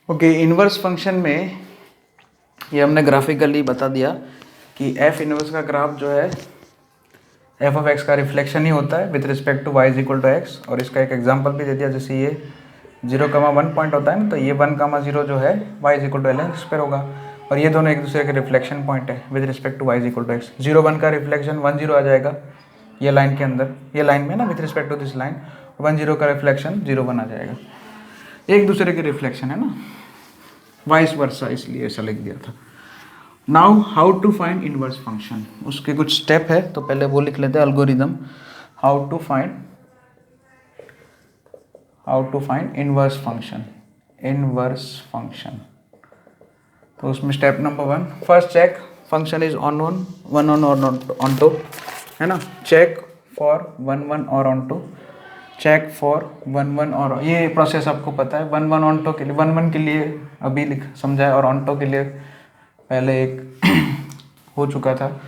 Okay, inverse function में ये हमने ग्राफिकली बता दिया कि एफ इन्वर्स का ग्राफ जो है एफ ऑफ एक्स का रिफ्लेक्शन ही होता है with respect to Y is equal to X. और इसका एक एग्जांपल भी दे दिया, जैसे ये 0,1 पॉइंट होता है ना, तो ये 1,0 जो है Y is equal to L X पर होगा, और ये दोनों एक दूसरे के रिफ्लेक्शन पॉइंट है with respect to Y is equal to X. 0,1 का रिफ्लेक्शन 1,0 आ जाएगा ये लाइन के अंदर, ये लाइन में ना with respect to this line 1,0 का रिफ्लेक्शन 0,1 आ जाएगा। एक दूसरे के रिफ्लेक्शन है ना, वाइस वर्सा, इसलिए ऐसा लिख दिया था। Now how to find inverse function, उसके कुछ स्टेप है, तो पहले वो लिख लेते हैं algorithm how to find inverse function. तो उसमें step number 1, first check function is on one on और ऑन टू, है ना। चेक फॉर 1 और ऑन टू, चेक फॉर 1 और, ये प्रोसेस आपको पता है। 1 ऑन टू के लिए 1 के लिए अभी समझा है, और ऑन टू के लिए पहले एक हो चुका था।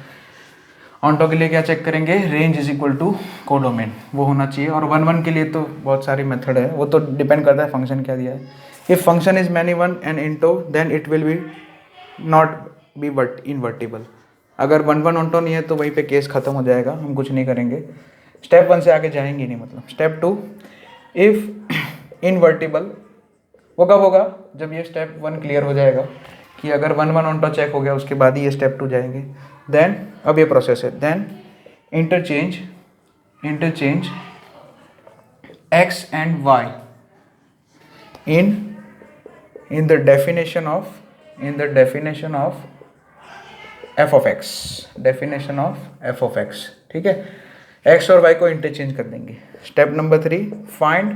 ऑन टू के लिए क्या चेक करेंगे, range is equal to codomain, वो होना चाहिए। और 1 के लिए तो बहुत सारी मेथड है, वो तो डिपेंड करता है फंक्शन क्या दिया है। If function is many one and into then it will be not be invertible. अगर 1 ऑन टू नहीं है तो वहीं पे केस खत्म हो जाएगा, हम कुछ नहीं करेंगे, स्टेप 1 से आगे जाएंगे नहीं। मतलब स्टेप 2, इफ इनवर्टिबल, वो कब होगा, जब ये स्टेप 1 क्लियर हो जाएगा कि अगर 1 ऑन टू चेक हो गया उसके बाद ही ये स्टेप 2 जाएंगे। देन अब ये प्रोसेस है, then interchange x and y in the definition of f of x, ठीक है। x और y को इंटरचेंज कर देंगे। Step number 3, find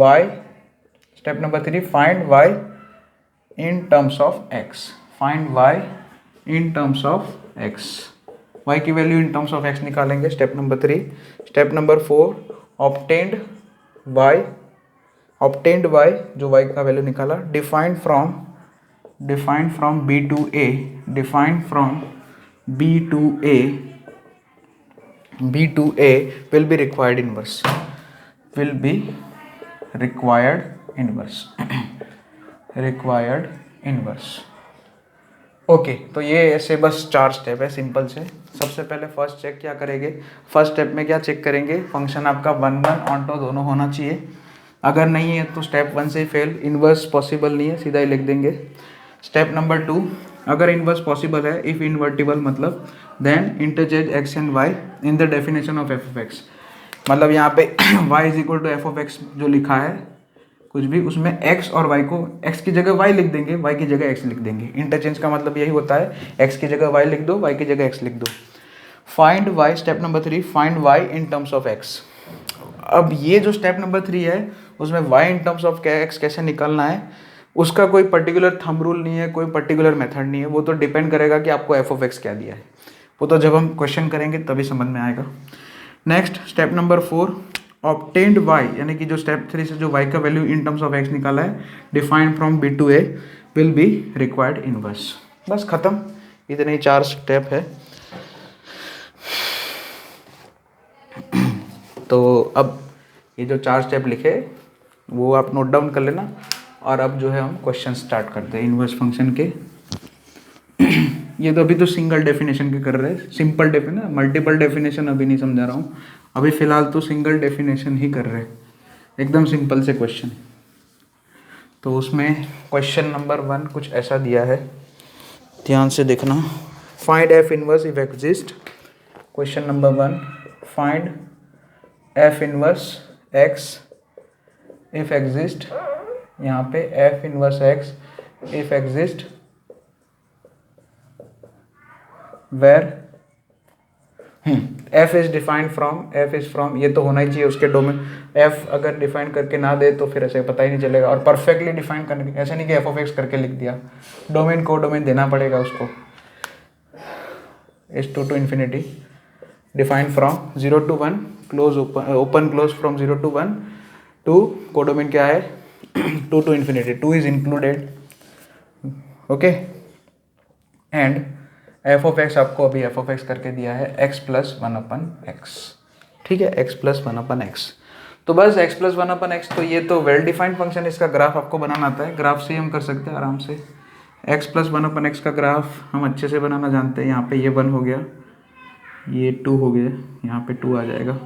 y in terms of x, y की value in terms of x निकालेंगे। Step number 3। Step number 4, obtained y, जो y का वैल्यू निकाला, defined from b to a will be required inverse। Okay, तो ये ऐसे बस 4 step है सिंपल से। सबसे पहले फर्स्ट चेक क्या करेंगे, फर्स्ट स्टेप में क्या चेक करेंगे, फंक्शन आपका 1 ऑन टू दोनों होना चाहिए। अगर नहीं है तो स्टेप 1 से फेल, इन्वर्स पॉसिबल नहीं है, सीधा ही लिख देंगे। स्टेप नंबर 2, अगर इन्वर्स पॉसिबल है, इफ इनवर्टिबल मतलब, then interchange x and y in the definition of f of x। मतलब यहाँ पे y is equal to f of x जो लिखा है कुछ भी, उसमें x और y को, x की जगह y लिख देंगे, y की जगह x लिख देंगे। इंटरचेंज का मतलब यही होता है, x की जगह y लिख दो, y की जगह x लिख दो। Find y, step number 3, find y in terms of x। अब ये जो स्टेप नंबर 3 है उसमें y in terms of x कैसे निकालना है, उसका कोई पर्टिकुलर थंब रूल नहीं है, कोई पर्टिकुलर मेथड नहीं है, वो तो डिपेंड करेगा कि आपको f of x क्या दिया है। वो तो जब हम क्वेश्चन करेंगे तभी समझ में आएगा। Next step number 4, obtained y, यानी कि जो स्टेप 3 से जो y का value in terms of x निकाला है, defined from b to a will be required inverse. बस खत्म, इतने ही 4 स्टेप है। तो अब ये जो 4 स्टेप लिखे वो आप नोट डाउन कर लेना, और अब जो है हम क्वेश्चन स्टार्ट करते हैं इनवर्स फंक्शन के। ये तो अभी तो सिंगल डेफिनेशन के कर रहे हैं, सिंपल डेफिनेशन, मल्टीपल डेफिनेशन अभी नहीं समझा रहा हूँ, अभी फिलहाल तो सिंगल डेफिनेशन ही कर रहे हैं, एकदम सिंपल से क्वेश्चन। तो उसमें क्वेश्चन नंबर 1 कुछ ऐसा दिया है, ध्यान से देखना। Find F inverse if exist. Question number 1, find F inverse X if exist, यहाँ पे F inverse X if exist where f is defined from, f is from, ये तो होना ही चाहिए उसके डोमेन। f अगर डिफाइन करके ना दे तो फिर ऐसे पता ही नहीं चलेगा, और परफेक्टली डिफाइन करने, ऐसे नहीं कि f of x करके लिख दिया, डोमेन को डोमेन देना पड़ेगा उसको। Is to infinity, defined from 0 to 1, close open close from 0 to 1 to, codomain क्या है 2 to इन्फिनिटी, 2 is included, okay. And f of x आपको अभी f of x करके दिया है x + 1/x, ठीक है, x + 1/x। तो बस x प्लस वन अपन एक्स, तो ये तो वेल डिफाइंड फंक्शन, इसका ग्राफ आपको बनाना आता है, ग्राफ से ही हम कर सकते हैं आराम से। x प्लस वन अपन एक्स का ग्राफ हम अच्छे से बनाना जानते हैं। यहाँ पे ये 1 हो गया, ये 2 हो गया, यहाँ पे 2 आ जाएगा।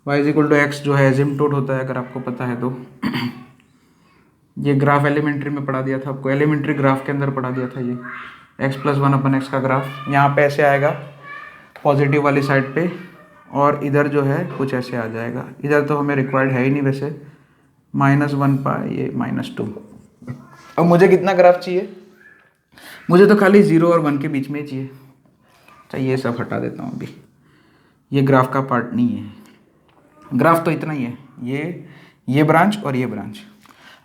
y is equal to X जो है एजिम्प्टोट होता है, अगर आपको पता है तो। ये ग्राफ एलिमेंट्री में पढ़ा दिया था आपको, एलिमेंट्री ग्राफ के अंदर पढ़ा दिया था ये x प्लस वन अपन एक्स का ग्राफ। यहाँ पे ऐसे आएगा पॉजिटिव वाली साइड पे, और इधर जो है कुछ ऐसे आ जाएगा। इधर तो हमें रिक्वायर्ड है ही नहीं वैसे, -1 पाई ये -2। अब मुझे कितना ग्राफ चाहिए? मुझे तो खाली 0 और 1 के बीच में ही चाहिए। अच्छा ये सब हटा देता हूँ अभी, ये ग्राफ का पार्ट नहीं है। ग्राफ तो इतना ही है, ये ब्रांच और ये ब्रांच।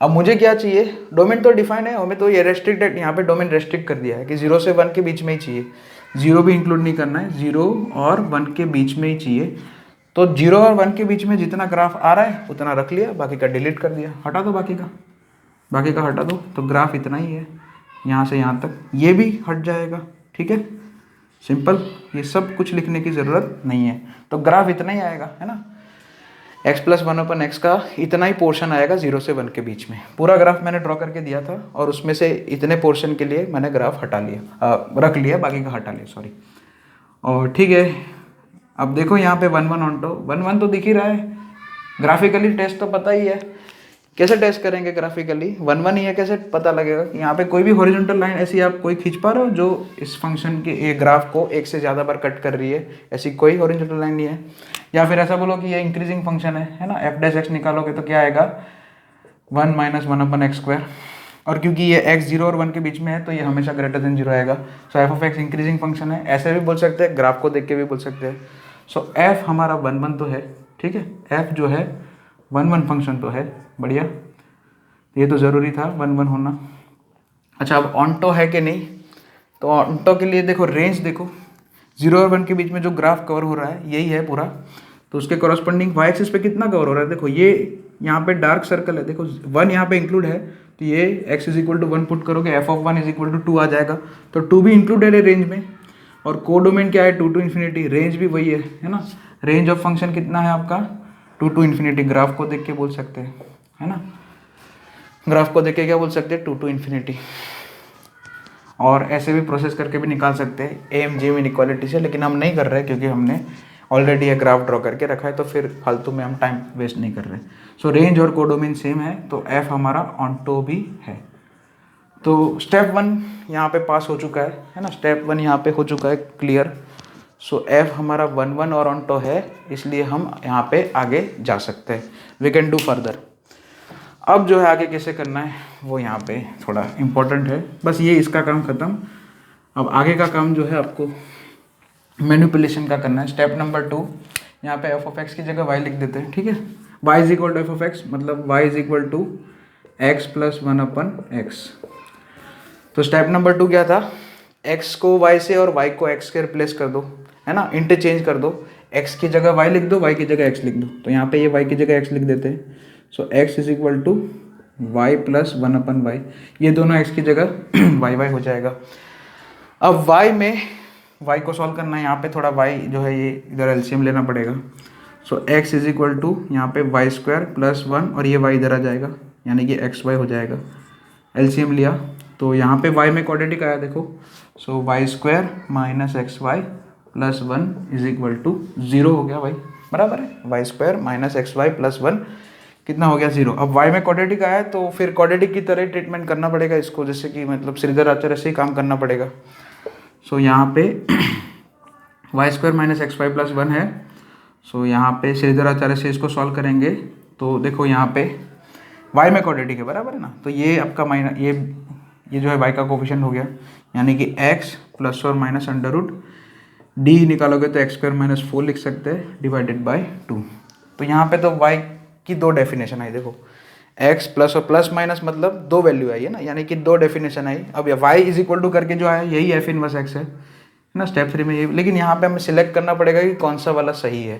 अब मुझे क्या चाहिए? डोमेन तो डिफाइन है, हमें तो ये रेस्ट्रिक्टेड, यहाँ पे डोमेन रेस्ट्रिक्ट कर दिया है कि 0 से 1 के बीच में ही चाहिए, 0 भी इंक्लूड नहीं करना है, 0 और 1 के बीच में ही चाहिए। तो 0 और 1 के बीच में जितना ग्राफ आ रहा है उतना रख लिया, बाकी का डिलीट कर दिया, हटा दो बाकी का हटा दो, तो ग्राफ इतना ही है, यहाँ से यहाँ तक ये भी हट जाएगा। ठीक है, सिंपल, ये सब कुछ लिखने की ज़रूरत नहीं है। तो ग्राफ इतना ही आएगा, है ना, x प्लस वन अपन एक्स का इतना ही पोर्शन आएगा 0 से 1 के बीच में। पूरा ग्राफ मैंने ड्रॉ करके दिया था, और उसमें से इतने पोर्शन के लिए मैंने ग्राफ हटा लिया, रख लिया, बाकी का हटा लिया, सॉरी। और ठीक है, अब देखो यहाँ पे 1 1 ऑन 1 तो दिख ही रहा है। ग्राफिकली टेस्ट तो पता ही है, कैसे टेस्ट करेंगे ग्राफिकली? 1 1 ही है, कैसे पता लगेगा कि यहाँ पे कोई भी हॉरिजॉन्टल लाइन ऐसी आप कोई खींच पा रहे हो जो इस फंक्शन के ये ग्राफ को एक से ज़्यादा बार कट कर रही है? ऐसी कोई हॉरिजॉन्टल लाइन नहीं है। या फिर ऐसा बोलो कि ये इंक्रीजिंग फंक्शन है ना, एफ डैश एक्स निकालोगे तो क्या आएगा? 1 - 1 अपन एक्स स्क्वायर, और क्योंकि ये x 0 और 1 के बीच में है तो ये हमेशा ग्रेटर देन 0 आएगा। So f of x increasing function है, ऐसे भी बोल सकते हैं, ग्राफ को देख के भी बोल सकते हैं। सो एफ हमारा 1 1 तो है, ठीक है, एफ जो है 1 1 फंक्शन तो है, बढ़िया, ये तो ज़रूरी था 1 1 होना। अच्छा, अब ऑनटो है कि नहीं? तो ऑनटो के लिए देखो, रेंज देखो, 0 और 1 के बीच में जो ग्राफ कवर हो रहा है यही है पूरा, तो उसके कॉरस्पॉन्डिंग वाई एक्सिस पे कितना कवर हो रहा है? देखो ये यहाँ पे डार्क सर्कल है, देखो 1 यहाँ पे इंक्लूड है, तो ये x is equal to 1 put करोगे, f of 1 is equal to 2 आ जाएगा, तो 2 भी इंक्लूडेड है रेंज में। और कोडोमेन क्या है? 2 to इन्फिनिटी, रेंज भी वही है ना। रेंज ऑफ फंक्शन कितना है आपका? 2 to इन्फिनिटी। ग्राफ को देख के बोल सकते हैं, है ना, ग्राफ को देख के क्या बोल सकते हैं? 2 to इन्फिनिटी। और ऐसे भी प्रोसेस करके भी निकाल सकते हैं AMG इनइक्वालिटी से, लेकिन हम नहीं कर रहे क्योंकि हमने ऑलरेडी ये ग्राफ ड्रॉ करके रखा है, तो फिर फालतू में हम टाइम वेस्ट नहीं कर रहे। सो रेंज और कोडोमेन सेम है, तो एफ हमारा ऑनटो भी है। तो स्टेप 1 यहाँ पे पास हो चुका है ना, स्टेप 1 यहाँ पे हो चुका है क्लियर। सो एफ हमारा 1 1 और ऑनटो है, इसलिए हम यहाँ पे आगे जा सकते हैं, वी कैन डू फर्दर। अब जो है आगे कैसे करना है वो यहाँ पे थोड़ा इम्पोर्टेंट है, बस ये इसका काम ख़त्म। अब आगे का काम जो है आपको मैनिपुलेशन का करना है। स्टेप नंबर 2, यहाँ पे एफ ऑफ एक्स की जगह y लिख देते हैं, ठीक है। y is equal to F of X, मतलब y is equal to X plus 1 upon X. तो स्टेप नंबर 2 क्या था? x को y से और y को x के रिप्लेस कर दो, है ना, इंटरचेंज कर दो, x की जगह y लिख दो, y की जगह x लिख दो। तो यहाँ पे ये y की जगह x लिख देते हैं। So x is equal to y plus 1 upon y, ये दोनों x की जगह y हो जाएगा। अब y में y को सॉल्व करना है, यहाँ पे थोड़ा y जो है ये इधर एलसीएम लेना पड़ेगा। सो x इज इक्वल टू यहाँ पे वाई स्क्वायर प्लस 1 और ये y इधर आ जाएगा, यानी कि xy हो जाएगा। एलसीएम लिया तो यहाँ पे y में क्वाड्रेटिक आया, देखो। So y square minus x Y plus 1 is equal to 0 हो गया, भाई बराबर है। Y square minus x Y plus 1 कितना हो गया? 0। अब y में क्वाड्रेटिक आया तो फिर क्वाड्रेटिक की तरह ट्रीटमेंट करना पड़ेगा इसको, जैसे कि मतलब श्रीधर आचार्य से ही काम करना पड़ेगा। सो यहाँ पे Y square minus x Y plus 1 है। सो यहाँ पे श्रीधर आचार्य से इसको सॉल्व करेंगे तो देखो यहाँ पे y में क्वाड्रेटिक है, बराबर है ना, तो ये आपका माइनस ये जो है y का कोफिशिएंट हो गया, यानी कि x प्लस और माइनस अंडर रूट डी निकालोगे तो एक्स स्क्वायर माइनस 4 लिख सकते हैं डिवाइडेड बाय 2। तो यहाँ पे तो y की 2 डेफिनेशन आई, देखो x प्लस और प्लस माइनस मतलब 2 वैल्यू आई है ना, यानी कि 2 डेफिनेशन आई। अब y इज इक्वल टू करके जो आया यही एफ इनवर्स x है ना, स्टेप 3 में ये। लेकिन यहाँ पे हमें सिलेक्ट करना पड़ेगा कि कौन सा वाला सही है,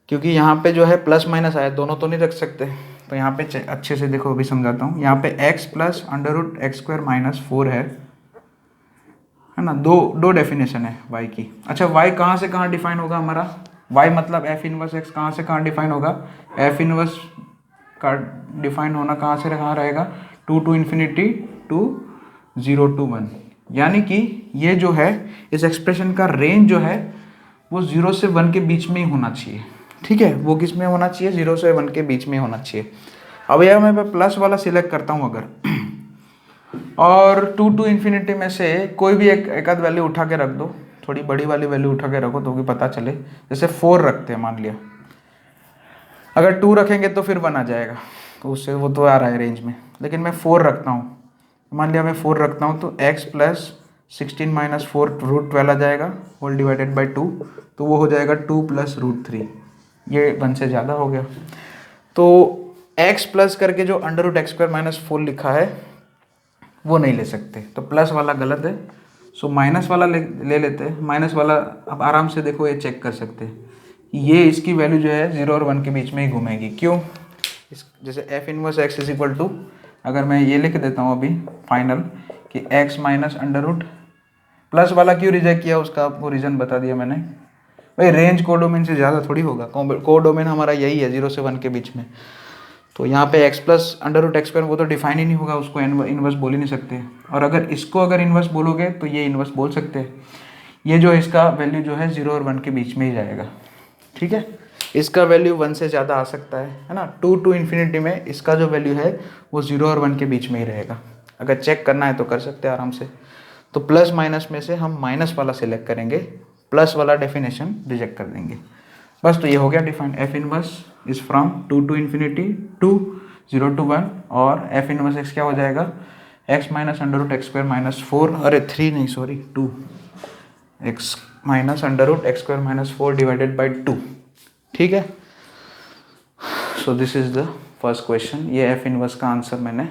क्योंकि यहाँ पे जो है प्लस माइनस आया, दोनों तो नहीं रख सकते। तो यहाँ पे अच्छे से देखो, अभी समझाता हूँ। यहाँ पे x plus under root x square minus 4 है ना, दो डेफिनेशन है y की। अच्छा, y कहाँ से कहाँ डिफाइन होगा हमारा? y मतलब एफ इनवर्स एक्स कहाँ से कहाँ डिफाइन होगा, एफ इनवर्स का डिफाइन होना कहाँ से कहाँ रहेगा, 2 to इन्फिनिटी टू 0 to 1, यानी कि ये जो है इस एक्सप्रेशन का रेंज जो है वो 0 से 1 के बीच में ही होना चाहिए। ठीक है, वो किस में होना चाहिए, 0 से 1 के बीच में होना चाहिए। अब यह मैं प्लस वाला सिलेक्ट करता हूँ अगर, और 2 to इन्फिनिटी में से कोई भी एक आध वैल्यू उठा के रख दो, थोड़ी बड़ी वाली वैल्यू उठा के रखो तो भी पता चले। जैसे 4 रखते हैं मान लिया, अगर 2 रखेंगे तो फिर 1 आ जाएगा, तो उससे वो तो आ रहा है रेंज में, लेकिन मैं 4 रखता हूँ, मान लिया मैं 4 रखता हूँ तो x प्लस 16 माइनस 4 रूट 12 आ जाएगा होल डिवाइडेड बाई 2, तो वो हो जाएगा 2 प्लस रूट 3, ये 1 से ज़्यादा हो गया। तो x प्लस करके जो under root x square minus 4 लिखा है वो नहीं ले सकते, तो प्लस वाला गलत है। सो माइनस वाला ले लेते हैं। माइनस वाला अब आराम से देखो, ये चेक कर सकते हैं, ये इसकी वैल्यू जो है 0 और 1 के बीच में ही घूमेगी। क्यों, जैसे f inverse x is equal to, अगर मैं ये लिख देता हूँ अभी फाइनल कि x minus under root, plus वाला क्यों रिजेक्ट किया उसका आपको रीज़न बता दिया मैंने। भाई रेंज कोडोमेन से ज़्यादा थोड़ी होगा, कोडोमेन हमारा यही है 0 से 1 के बीच में, तो यहाँ पे x plus under root x square वो तो डिफाइन ही नहीं होगा, उसको इन्वर्स बोल ही नहीं सकते। और अगर इसको अगर इन्वर्स बोलोगे तो ये इन्वर्स बोल सकते हैं। ये जो इसका वैल्यू जो है 0 और 1 के बीच में ही जाएगा। ठीक है, इसका वैल्यू 1 से ज़्यादा आ सकता है ना। 2 to इन्फिनिटी में इसका जो वैल्यू है वो 0 और 1 के बीच में ही रहेगा। अगर चेक करना है तो कर सकते हैं आराम से। तो प्लस माइनस में से हम माइनस वाला सिलेक्ट करेंगे, प्लस वाला डेफिनेशन रिजेक्ट कर देंगे। बस, तो ये हो गया define. F inverse is from 2 to infinity to 0 to 1, और एफ इनवर्स एक्स क्या हो जाएगा, x minus under root x square minus 4, अरे 3 नहीं sorry 2, x minus under root x square minus 4 divided by 2। ठीक है, so this is the first question. ये f inverse का आंसर मैंने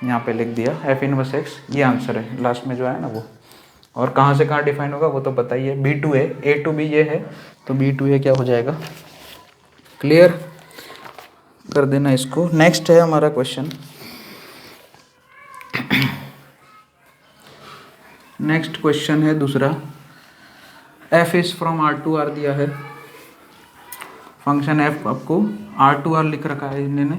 यहाँ पे लिख दिया, एफ इनवर्स एक्स ये आंसर है लास्ट में जो है ना वो। और कहाँ से कहाँ डिफाइन होगा वो तो बताइए, b to a to b ये है, तो बी टू ए क्या हो जाएगा, क्लियर कर देना इसको। नेक्स्ट है हमारा क्वेश्चन, नेक्स्ट क्वेश्चन है दूसरा। F is from r to r दिया है, फंक्शन एफ आपको आर टू आर लिख रखा है इन्होंने।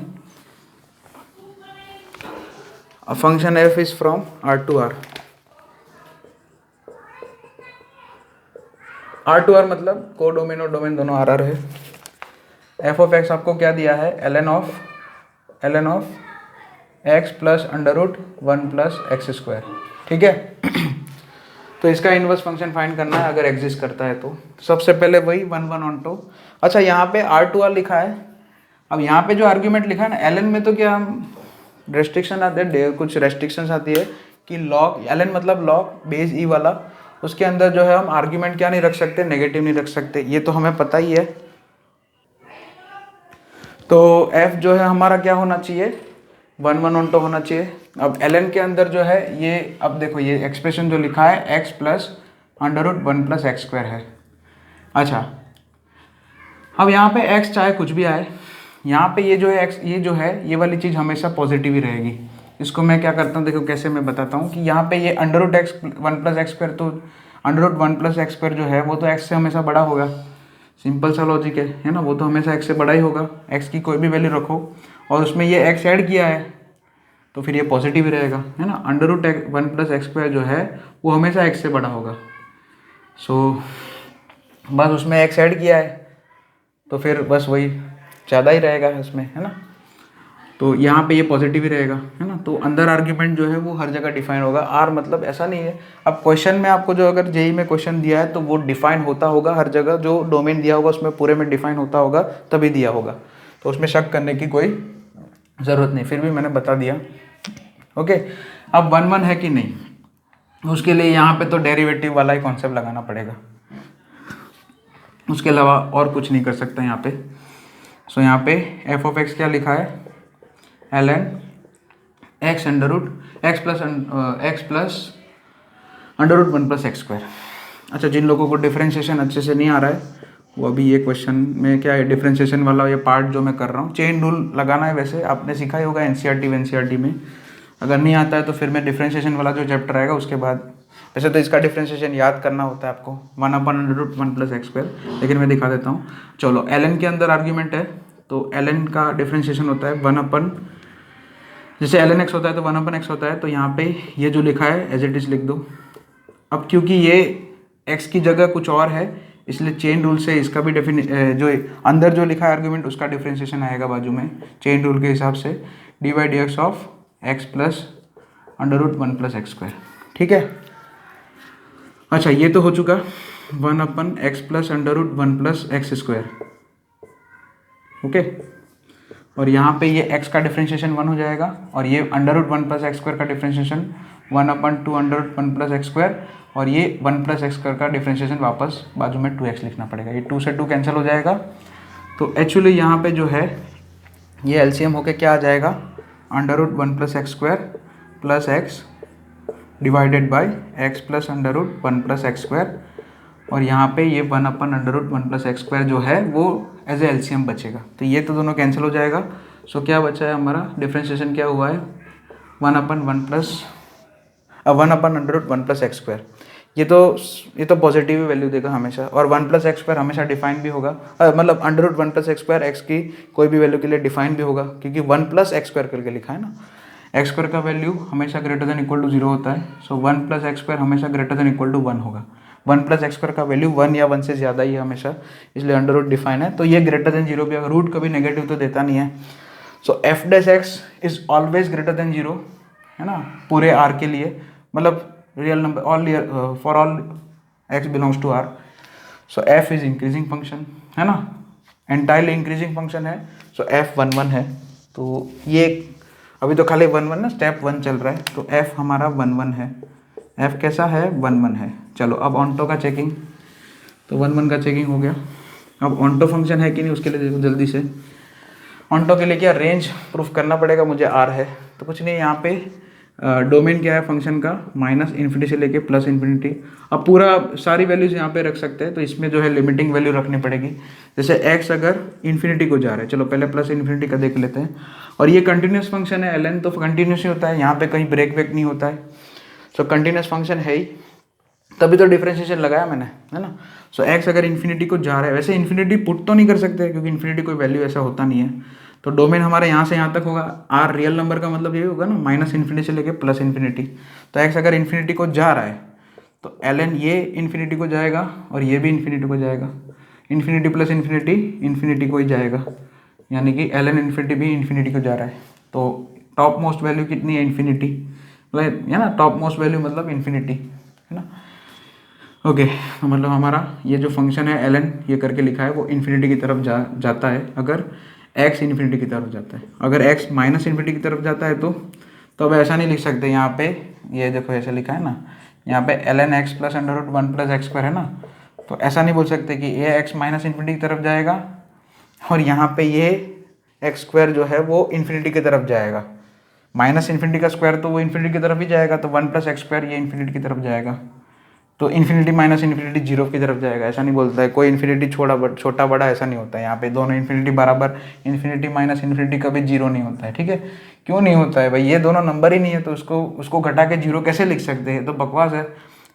Function f is from r to r, r to r मतलब कोडोमेन और डोमेन दोनों आर आर है। एफ ऑफ एक्स आपको क्या दिया है, l n of x plus under root 1 plus x square. ठीक है, तो इसका इनवर्स फंक्शन फाइंड करना है अगर एग्जिस्ट करता है तो। सबसे पहले वही 1 1 ऑन टू। अच्छा, यहाँ पे आर टू आर लिखा है। अब यहाँ पे जो आर्ग्यूमेंट लिखा है ना, एल एन में तो क्या हम रेस्ट्रिक्शन आते हैं, कुछ रेस्ट्रिक्शंस आती है कि लॉग, एल एन मतलब लॉग बेस ई वाला, उसके अंदर जो है हम आर्ग्यूमेंट क्या नहीं रख सकते, नेगेटिव नहीं रख सकते, ये तो हमें पता ही है। तो एफ जो है हमारा क्या होना चाहिए, 1 1 ऑन टू होना चाहिए। अब एल एन के अंदर जो है ये, अब देखो ये एक्सप्रेशन जो लिखा है x plus under root 1 plus x square है। अच्छा, अब यहाँ पे एक्स चाहे कुछ भी आए, यहाँ पे ये जो है एक्स, ये जो है ये वाली चीज़ हमेशा पॉजिटिव ही रहेगी। इसको मैं क्या करता हूँ, देखो कैसे मैं बताता हूँ कि यहाँ पे ये under root x 1 plus x square, तो under root 1 plus x square जो है वो तो एक्स से हमेशा बड़ा होगा। सिंपल सा लॉजिक है ना, वो तो हमेशा एक्स से बड़ा ही होगा। एक्स की कोई भी वैल्यू रखो और उसमें ये एक्स ऐड किया है तो फिर ये पॉजिटिव ही रहेगा, है ना। Under root 1 plus x square जो है वो हमेशा एक्स से बड़ा होगा। सो बस उसमें एक्स ऐड किया है तो फिर बस वही ज़्यादा ही रहेगा इसमें, है ना। तो यहाँ पे ये पॉजिटिव ही रहेगा, है ना। तो अंदर आर्ग्यूमेंट जो है वो हर जगह डिफाइन होगा। आर मतलब ऐसा नहीं है, अब क्वेश्चन में आपको जो अगर जेई में क्वेश्चन दिया है तो वो डिफाइन होता होगा हर जगह, जो डोमेन दिया होगा उसमें पूरे में डिफाइन होता होगा तभी दिया होगा, तो उसमें शक करने की कोई ज़रूरत नहीं। फिर भी मैंने बता दिया, ओके। अब 1 1 है कि नहीं, उसके लिए यहाँ पे तो डेरिवेटिव वाला ही कॉन्सेप्ट लगाना पड़ेगा, उसके अलावा और कुछ नहीं कर सकता यहाँ पे। सो यहाँ पे एफ ऑफ एक्स क्या लिखा है, l n x under root x plus under root 1 plus x square. अच्छा, जिन लोगों को डिफ्रेंशिएशन अच्छे से नहीं आ रहा है वो अभी ये क्वेश्चन में क्या है, डिफ्रेंशिएशन वाला ये पार्ट जो मैं कर रहा हूँ, चेन रूल लगाना है। वैसे आपने सीखा ही होगा एनसीईआरटी में, अगर नहीं आता है तो फिर मैं डिफ्रेंशिएशन वाला जो चैप्टर आएगा उसके बाद वैसे तो इसका डिफ्रेंशिएशन याद करना होता है आपको, 1/√1 + x², लेकिन मैं दिखा देता हूँ। चलो ln के अंदर आर्ग्यूमेंट है तो ln का डिफ्रेंशिएशन होता है 1/, जैसे ln x होता है तो 1/x होता है, तो यहाँ पे ये जो लिखा है एज इट इज लिख दो। अब क्योंकि ये x की जगह कुछ और है इसलिए चेन रूल से इसका भी जो अंदर जो लिखा है आर्ग्यूमेंट उसका डिफ्रेंशिएशन आएगा बाजू में चेन रूल के हिसाब से, dy/dx ऑफ x + √1 + x²। ठीक है, अच्छा ये तो हो चुका 1/x + √1 + x²। ओके, और यहाँ पे ये x का डिफ्रेंशिएशन 1 हो जाएगा और ये √1 + x² का डिफ्रेंशिएशन 1/2 √1 + x², और ये 1 + x² का डिफ्रेंशिएशन वापस बाजू में 2x लिखना पड़ेगा। ये 2 से 2 कैंसिल हो जाएगा। तो एक्चुअली यहाँ पे जो है ये एलसीएम होके क्या आ जाएगा, √1 + x² + x divided by x + √1 + x², और यहाँ पे ये 1/√1 + x² जो है वो एज ए एलसीएम बचेगा। तो ये तो दोनों कैंसिल हो जाएगा। सो क्या बचा है हमारा, डिफ्रेंशिएशन क्या हुआ है 1/1 + 1/√1 + x²। ये तो पॉजिटिव वैल्यू देगा हमेशा, और 1 + x² हमेशा डिफाइन भी होगा, मतलब √1 + x² x की कोई भी वैल्यू के लिए डिफाइन भी होगा, क्योंकि 1 + x² करके लिखा है ना। x² का वैल्यू हमेशा >= 0 होता है। सो 1 + x² हमेशा >= 1 होगा। 1 + x² का वैल्यू 1 या 1 से ज़्यादा ही है हमेशा, इसलिए अंडर डिफाइन है। तो ये >0 भी, अगर रूट कभी नेगेटिव तो देता नहीं है। सो f' इज ऑलवेज >0, है ना, पूरे r के लिए, मतलब real number for all x belongs to r। So f is increasing function, है ना, एंटायरली इंक्रीजिंग फंक्शन है। सो f 1 1 है। तो ये अभी तो खाली 1 1 ना, स्टेप 1 चल रहा है, तो f हमारा 1 1 है। f कैसा है, 1 1 है। चलो अब ऑन्टो का चेकिंग, तो 1 1 का चेकिंग हो गया। अब ऑन्टो फंक्शन है कि नहीं उसके लिए देखो जल्दी से। ऑन्टो के लिए क्या रेंज प्रूफ करना पड़ेगा मुझे, r है तो कुछ नहीं, यहाँ पे डोमेन क्या है फंक्शन का, -∞ से लेके +∞। अब पूरा सारी वैल्यूज यहाँ पे रख सकते हैं, तो इसमें जो है लिमिटिंग वैल्यू रखनी पड़ेगी। जैसे x अगर इन्फिनिटी को जा रहा है, चलो पहले +∞ का देख लेते हैं। और ये कंटिन्यूस फंक्शन है, ln तो कंटिन्यूस ही होता है, यहाँ पे कहीं ब्रेक वेक नहीं होता है। सो कंटिन्यूस फंक्शन है ही, तभी तो डिफरेंशिएशन लगाया मैंने, है ना। सो x अगर इन्फिनिटी को जा रहा है, वैसे इन्फिनिटी पुट तो नहीं कर सकते क्योंकि इन्फिनिटी कोई वैल्यू ऐसा होता नहीं है। तो डोमेन हमारा यहाँ से यहाँ तक होगा, r रियल नंबर का मतलब ये होगा ना, -∞ से लेके +∞। तो x अगर इन्फिनिटी को जा रहा है तो ln ये इन्फिनिटी को जाएगा और ये भी इन्फिनिटी को जाएगा, इन्फिनिटी + इन्फिनिटी को ही जाएगा, यानी कि ln इन्फिनिटी भी इन्फिनिटी को जा रहा है। तो टॉप मोस्ट वैल्यू कितनी है, इन्फिनिटी, मतलब है ना, टॉप मोस्ट वैल्यू मतलब इन्फिनिटी, है ना। ओके, तो मतलब हमारा ये जो फंक्शन है ln ये करके लिखा है वो इन्फिनिटी की तरफ जाता है अगर x इन्फिनिटी की तरफ जाता है। अगर x -∞ की तरफ जाता है तो अब ऐसा नहीं लिख सकते, यहाँ पे ये देखो ऐसा लिखा है ना, यहाँ पे ln x + √1 + x² है ना, तो ऐसा नहीं बोल सकते कि ये x -∞ की तरफ जाएगा और यहाँ पे ये x² जो है वो इन्फिनिटी की तरफ जाएगा। -∞ का स्क्वायर तो वो इन्फिनिटी की तरफ ही जाएगा, तो 1 + x² ये इन्फिनिटी की तरफ जाएगा, तो इन्फिनिटी -∞ 0 की तरफ जाएगा। ऐसा नहीं बोलता है कोई, इन्फिनिटी छोटा बड़ा ऐसा नहीं होता है। यहाँ पे दोनों इन्फिनिटी बराबर, इन्फिनिटी -∞ कभी 0 नहीं होता है, ठीक है। क्यों नहीं होता है भाई, ये दोनों नंबर ही नहीं है, तो उसको घटा के 0 कैसे लिख सकते हैं, तो बकवास है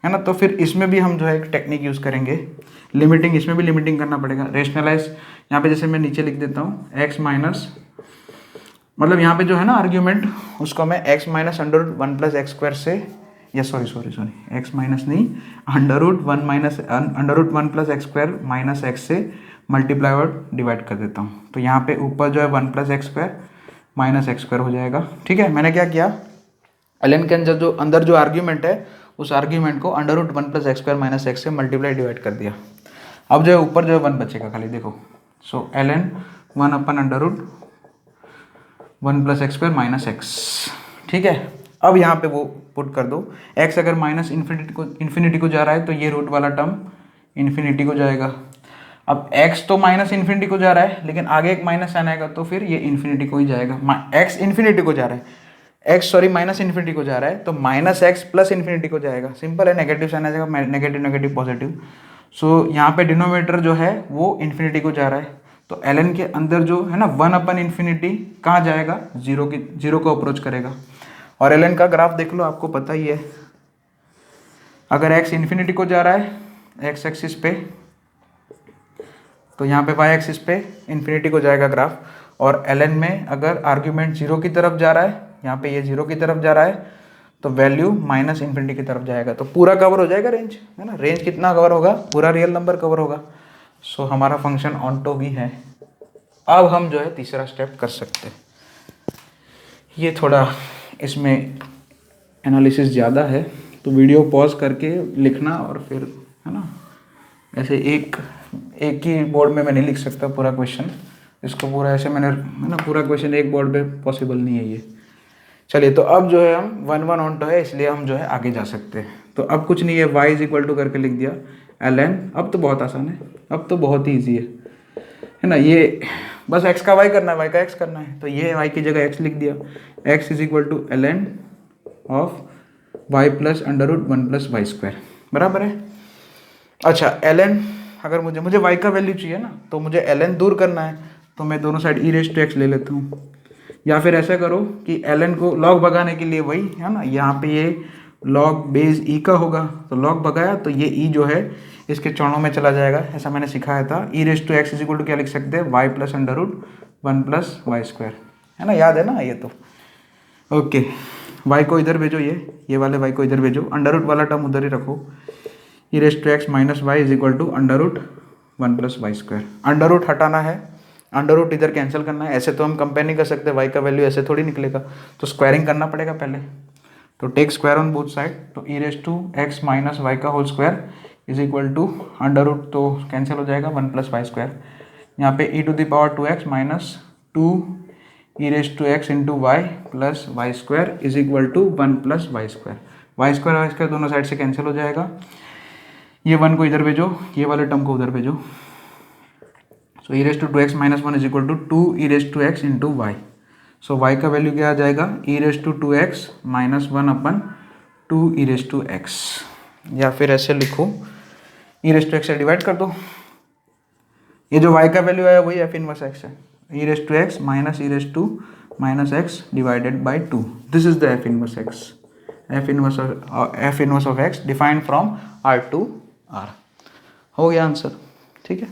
ना। तो फिर इसमें भी हम जो है एक टेक्निक यूज़ करेंगे, लिमिटिंग, इसमें भी लिमिटिंग करना पड़ेगा। रेशनलाइज, यहाँ पे जैसे मैं नीचे लिख देता हूँ x माइनस, मतलब यहाँ पे जो है ना आर्ग्यूमेंट, उसको मैं x - √1 + x² से, या सॉरी x माइनस नहीं, √1 + x² - x से मल्टीप्लाई और डिवाइड कर देता हूँ। तो यहाँ पे ऊपर जो है 1 + x² - x² हो जाएगा। ठीक है, मैंने क्या किया, ln के अंदर जो आर्ग्यूमेंट है उस आर्ग्यूमेंट को √1 + x² - x से मल्टीप्लाई डिवाइड कर दिया। अब जो है ऊपर जो है 1 बचेगा खाली, देखो। सो ln 1/√1 + x² - x, ठीक है। अब यहाँ पे वो पुट कर दो, x अगर इन्फिनिटी को जा रहा है तो ये रूट वाला टर्म इन्फिनिटी को जाएगा। अब x तो -∞ को जा रहा है, लेकिन आगे एक माइनस साइन आएगा तो फिर ये इन्फिनिटी को ही जाएगा। x इन्फिनिटी को जा रहा है, -∞ को जा रहा है, तो -x + इन्फिनिटी को जाएगा। सिंपल है, नेगेटिव साइन आ जाएगा, नेगेटिव पॉजिटिव। सो यहाँ पे डिनोमिनेटर जो है वो इन्फिनिटी को जा रहा है, तो ln के अंदर जो है ना 1/∞ कहाँ जाएगा, 0 को अप्रोच करेगा। और ln का ग्राफ देख लो, आपको पता ही है, अगर x इन्फिनिटी को जा रहा है x एक्सिस पे, तो यहाँ पे y एक्सिस पे इन्फिनिटी को जाएगा ग्राफ, और ln में अगर आर्ग्यूमेंट 0 की तरफ जा रहा है, यहाँ पे ये 0 की तरफ जा रहा है, तो वैल्यू माइनस इन्फिनिटी की तरफ जाएगा, तो पूरा कवर हो जाएगा रेंज, है ना। रेंज कितना कवर होगा? पूरा रियल नंबर कवर होगा। सो हमारा फंक्शन ऑनटो भी है। अब हम जो है तीसरा स्टेप कर सकते हैं। ये थोड़ा इसमें एनालिसिस ज़्यादा है, तो वीडियो पॉज करके लिखना, और फिर है ना, ऐसे एक ही बोर्ड में मैं नहीं लिख सकता पूरा क्वेश्चन, इसको पूरा ऐसे मैंने, है ना, पूरा क्वेश्चन एक बोर्ड पे पॉसिबल नहीं है ये। चलिए, तो अब जो है हम 1 ऑनटो है, इसलिए हम जो है आगे जा सकते हैं। तो अब कुछ नहीं है, y इज इक्वल टू करके लिख दिया ln। अब तो बहुत आसान है, अब तो बहुत ही ईजी है ना। ये बस x का y करना है, y का x करना है, तो ये y की जगह x लिख दिया। x is equal to ln of y plus under root 1 plus y square, बराबर है। अच्छा, ln अगर मुझे y का वैल्यू चाहिए ना, तो मुझे ln दूर करना है, तो मैं दोनों side e raise to x ले लेता हूँ। या फिर ऐसा करो कि ln को log भगाने के लिए वही है ना, यहाँ पे ये log बेस e का होगा, तो log भगाया तो ये e जो है इसके चरणों में चला जाएगा, ऐसा मैंने सिखाया था। e raise to x is equal to क्या लिख सकते हैं? y plus under root 1 plus y square, है ना, याद है ना ये तो। ओके, y को इधर भेजो, ये वाले y को इधर भेजो, अंडर रूट वाला टर्म उधर ही रखो। e raise to x minus y is equal to under root 1 plus y square. Under root हटाना है, अंडर रूट इधर कैंसिल करना है। ऐसे तो हम कंपेयर नहीं कर सकते, y का वैल्यू ऐसे थोड़ी निकलेगा, तो स्क्वायरिंग करना पड़ेगा पहले। तो take square on both side, तो e raise to x minus y का whole square is equal to under root, तो कैंसिल हो जाएगा 1 प्लस वाई स्क्वायर। यहाँ पे e to the power 2x minus 2 e raise to x into y plus y square is equal to 1 plus y square. Y square दोनों side से cancel हो जाएगा। ये 1 को इधर भेजो, ये वाले टर्म को उधर भेजो। So e raise to 2x minus 1 is equal to 2 e raise to x into y. So y का वैल्यू क्या आ जाएगा? e raise to 2x minus 1 अपन 2 e रेज़ टू x, या फिर ऐसे लिखो e रेज़ टू x से डिवाइड कर दो। ये जो y का वैल्यू आया वही f इनवर्स x है, e raise to x minus e raise to minus x divided by 2। This is the f inverse x, f inverse of x defined from R to R। हो गया answer, ठीक है।